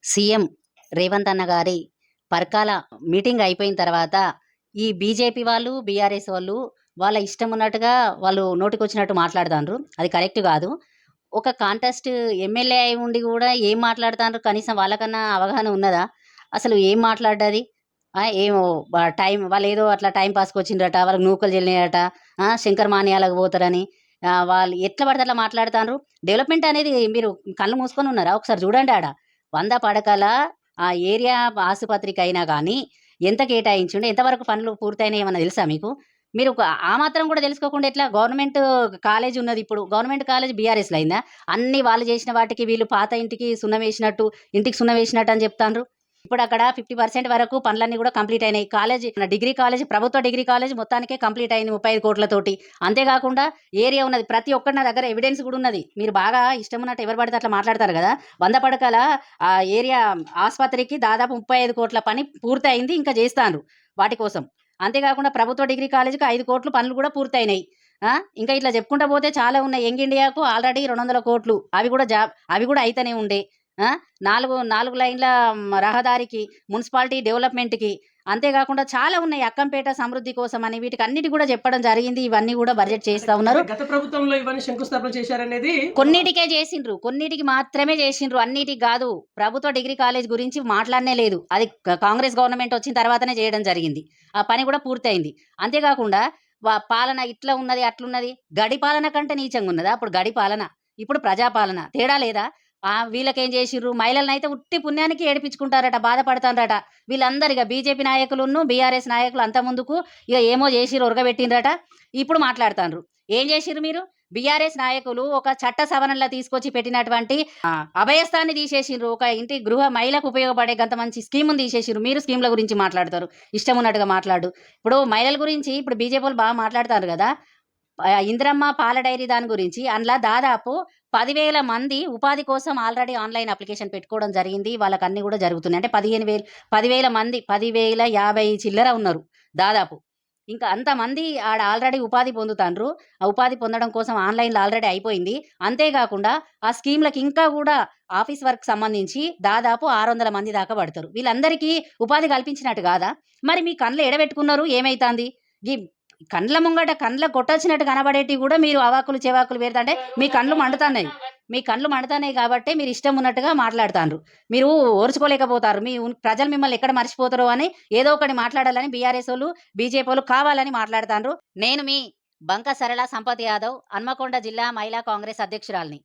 CM Revanth అన్న గారి Parakala meeting అయిపోయిన తర్వాత ఈ బీజేపీ వాళ్ళు, బీఆర్ఎస్ వాళ్ళు వాళ్ళ ఇష్టం ఉన్నట్టుగా వాళ్ళు నోటికొచ్చినట్టు మాట్లాడుతాండ్రు. అది కరెక్ట్ గాదు. ఒక కాంటెస్ట్ ఎమ్మెల్యే అయి ఉండి గూడా ఏం మాట్లాడుతాండ్రు? కనీసం వాళ్ళకన్నా అవగాహన ఉన్నదా? అసలు ఏం మాట్లాడ్డది? ఏమో టైం వాళ్ళేదో అట్లా టైం పాస్‌కొచ్చిండ్రట, వాళ్ళకి నూకలు జల్లినయట, శంకర్ మాన్యాలకు పోతారని, వాళ్ళు ఎట్లా పడితే అట్లా మాట్లాడుతాండ్రు. డెవలప్‌మెంట్ అనేది మీరు కళ్ళు మూసుకొని ఉన్నారా? ఒకసారి జూడండి ఆడ. 100 పడకల ఆ ఏరియా ఆసుపత్రికైనా గానీ, ఎంత కేటాయించిండు? ఎంతవరకు పనులు పూర్తయినాయి ఏమన్నా తెలుసా మీకు? మీరు ఆ మాత్రం గూడా తెలుసుకోకుండా ఎట్లా? గవర్నమెంట్ కాలేజ్ ఉన్నదిప్పుడు. గవర్నమెంట్ కాలేజ్ బీఆర్ఎస్‌లో అయిందా? అన్నీ వాళ్ళు జేసిన వాటికి వీళ్ళు పాత ఇంటికి సున్నం ఇంటికి సున్నం వేసినట్టు అని జెప్తాండ్రు. ఇప్పుడక్కడ 50% వరకు పనులన్నీ గూడా కంప్లీట్ అయినాయి. మన డిగ్రీ కాలేజ్, ప్రభుత్వ డిగ్రీ కాలేజ్ మొత్తానికే కంప్లీట్ అయింది 35,00,00,000తోటి. అంతే గాకుండా ఏరియా ఉన్నది. ప్రతి ఒక్కటి నా దగ్గర ఎవిడెన్స్ గూడా ఉన్నది. మీరు బాగా ఇష్టమున్నట్టు ఎవరు పడితే అట్లా మాట్లాడతారు గదా! 100 పడకల ఏరియా ఆస్పత్రికి దాదాపు 35,00,00,000 పని పూర్తయింది. ఇంకా జేస్తాండ్రు వాటి కోసం. అంతే గాకుండా ప్రభుత్వ డిగ్రీ కాలేజ్‌కి 5,00,00,000 పనులు గూడా పూర్తయినాయి. ఇంకా ఇట్లా చెప్పుకుంటా పోతే చాలా ఉన్నాయి. యంగ్ ఇండియాకు ఆల్రెడీ 200,00,00,000 అవి గూడా అయితనే ఉండే. ఆ! 4 లైన్‌ల రహదారికి, మున్సిపాలిటీ డెవలప్‌మెంట్‌కి, అంతేగాకుండా చాలా ఉన్నాయి. అక్కంపేట సమృద్ధి కోసమని వీటికన్నిటికి గూడా చెప్పడం జరిగింది. ఇవన్నీ గూడా బడ్జెట్ చేస్తా ఉన్నారు. గత ప్రభుత్వంలో ఇవన్నీ శంకుస్థాపన చేశారనేది కొన్నిటికే జేసిండ్రు. కొన్నిటికి మాత్రమే జేసిండ్రు. అన్నిటికి గాదు. ప్రభుత్వ డిగ్రీ కాలేజ్ గురించి మాట్లాడనే లేదు. అది కాంగ్రెస్ గవర్నమెంట్ వచ్చిన తర్వాతనే జేయడం జరిగింది. ఆ పని గూడా పూర్తయింది. అంతేగాకుండా పాలన ఇట్లా ఉన్నది, అట్లున్నది. గడి పాలన కంటే నీచంగున్నదా? అప్పుడు గడి పాలన, ఇప్పుడు ప్రజాపాలన. తేడా లేదా? వీళ్ళకేం జేషిర్రు, మహిళలనైతే ఉట్టి పుణ్యానికి ఏడిపించుకుంటారట, బాధపడతాండ్రట. వీళ్ళందరూ ఇగ బీజేపీ నాయకులును, బీఆర్ఎస్ నాయకులు అంతకుముందుకు ఇగ ఏమో జేషిర్రు, ఒరగబెట్టిండ్రట. ఇప్పుడు మాట్లాడుతాండ్రు. ఏం జేషిర్రు మీరు? బీఆర్ఎస్ నాయకులు ఒక చట్ట సవరణలో తీసుకొచ్చి పెట్టినటువంటి అభయస్థాన్ని తీసేసిండ్రు. ఒక ఇంటి మహిళకు ఉపయోగపడే గంత మంచి స్కీముని తీసేసిండ్రు. మీరు స్కీమ్‌ల గురించి మాట్లాడతారు. ఇష్టం ఉన్నట్టుగా మాట్లాడు. ఇప్పుడు మహిళల గురించి ఇప్పుడు బీజేపీ బాగా మాట్లాడతారు గదా! ఇందిరమ్మ పాల డైరీ దాని గురించి అందులో దాదాపు 10,000 మంది ఉపాధి కోసం ఆల్రెడీ ఆన్‌లైన్ అప్లికేషన్ పెట్టుకోవడం జరిగింది. వాళ్ళకన్నీ గూడా జరుగుతున్నాయి. అంటే 10,000 మంది, 10,050 చిల్లర ఉన్నారు దాదాపు. ఇంకా అంతమంది ఆడ ఆల్రెడీ ఉపాధి పొందుతాండ్రు. ఆ ఉపాధి పొందడం కోసం ఆన్‌లైన్‌లో ఆల్రెడీ అయిపోయింది. అంతేగాకుండా ఆ స్కీమ్‌లకి ఇంకా గూడా ఆఫీస్ వర్క్ సంబంధించి దాదాపు 600 మంది దాకా పడతారు. వీళ్ళందరికీ ఉపాధి కల్పించినట్టు గాదా? మరి మీ కండ్లు ఏడబెట్టుకున్నారు? ఏమైతాంది? గీ కండ్ల ముంగట కండ్ల కొట్టొచ్చినట్టు కనబడేటివి గూడా మీరు అవాకులు, చెవాకులు పెడతంటే మీ కండ్లు మండుతాన్నాయి. మీ కండ్లు మండుతాన్నాయి గాబట్టే మీరు ఇష్టం ఉన్నట్టుగా మాట్లాడుతాండ్రు. మీరు ఓర్చుకోలేకపోతారు. ప్రజలు మిమ్మల్ని ఎక్కడ మర్చిపోతారో అని ఏదో ఒకటి మాట్లాడాలని బీఆర్ఎసోళ్ళు, బీజేపీవోళ్ళు కావాలని మాట్లాడుతాండ్రు. నేను మీ బంక సరళ సంపత్ యాదవ్, హన్మకొండ జిల్లా మహిళా కాంగ్రెస్ అధ్యక్షురాలిని.